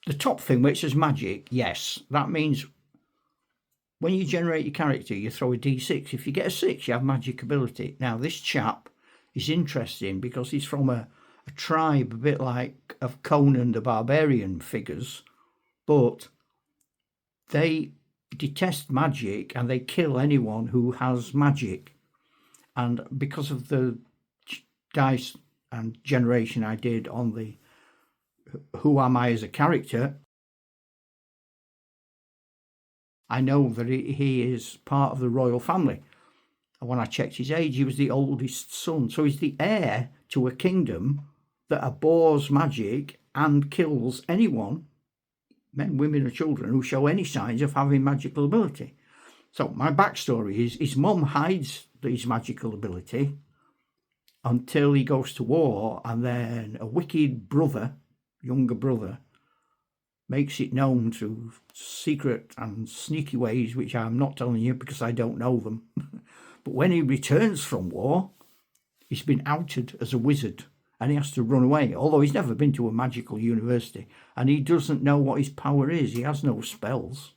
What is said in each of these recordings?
the top thing which is magic, yes, that means when you generate your character, you throw a d6. If you get a 6, you have magic ability. Now, this chap is interesting because he's from a tribe a bit like of Conan the Barbarian figures, but they detest magic and they kill anyone who has magic. And because of the dice and generation I did on the who am I as a character, I know that he is part of the royal family. And when I checked his age, he was the oldest son. So he's the heir to a kingdom that abhors magic and kills anyone, men, women, or children, who show any signs of having magical ability. So my backstory is his mum hides his magical ability until he goes to war, and then a wicked brother, younger brother, makes it known through secret and sneaky ways, which I'm not telling you because I don't know them. But when he returns from war, he's been outed as a wizard and he has to run away, although he's never been to a magical university, and he doesn't know what his power is. He has no spells.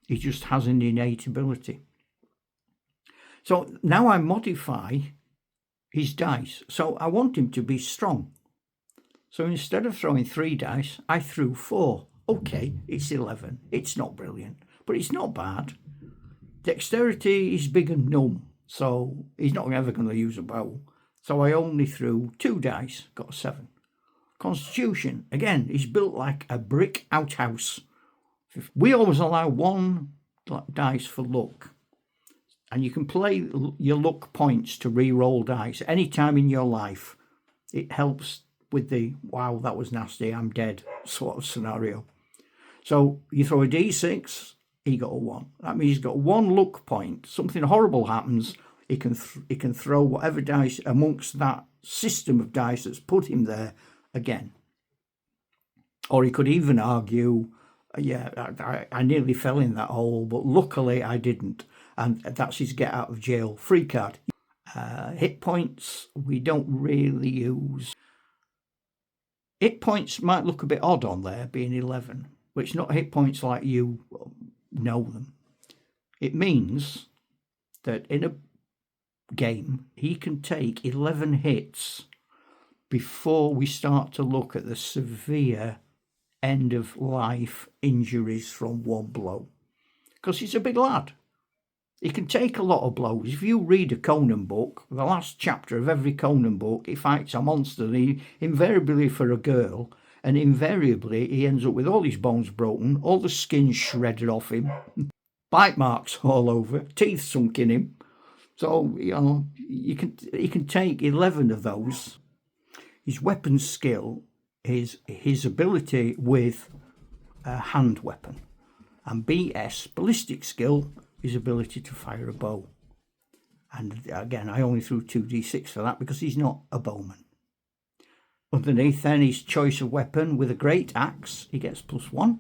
He just has an innate ability. So now I modify his dice. So I want him to be strong. So instead of throwing 3 dice, I threw 4. Okay, it's 11. It's not brilliant, but it's not bad. Dexterity is big and numb, so he's not ever going to use a bow. So I only threw 2 dice, got a 7. Constitution, again, he's built like a brick outhouse. We always allow 1 dice for luck. And you can play your luck points to re-roll dice any time in your life. It helps with the, wow, that was nasty, I'm dead sort of scenario. So you throw a d6, he got a 1. That means he's got 1 luck point. Something horrible happens, he can throw whatever dice amongst that system of dice that's put him there again. Or he could even argue, yeah, I nearly fell in that hole, but luckily I didn't. And that's his get out of jail free card. Hit points, we don't really use. Hit points might look a bit odd on there, being 11, but it's not hit points like you know them. It means that in a game, he can take 11 hits before we start to look at the severe end of life injuries from 1 blow. Because he's a big lad. He can take a lot of blows. If you read a Conan book, the last chapter of every Conan book, he fights a monster, and he invariably for a girl, and invariably he ends up with all his bones broken, all the skin shredded off him, bite marks all over, teeth sunk in him. So, you know, he can take 11 of those. His weapon skill is his ability with a hand weapon, and BS, ballistic skill, his ability to fire a bow. And again, I only threw 2d6 for that because he's not a bowman. Underneath then, his choice of weapon with a great axe, he gets +1.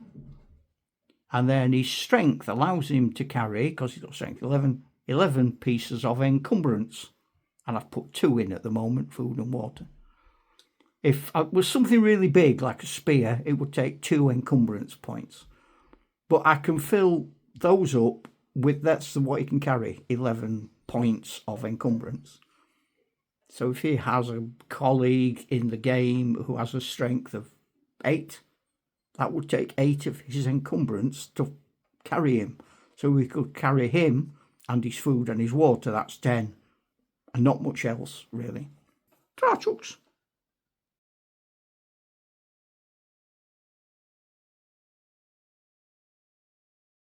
And then his strength allows him to carry, because he's got strength 11 pieces of encumbrance. And I've put 2 in at the moment, food and water. If it was something really big, like a spear, it would take 2 encumbrance points. But I can fill those up with, that's what he can carry, 11 points of encumbrance. So if he has a colleague in the game who has a strength of 8, that would take 8 of his encumbrance to carry him. So we could carry him and his food and his water, that's 10. And not much else, really. Ta-chucks.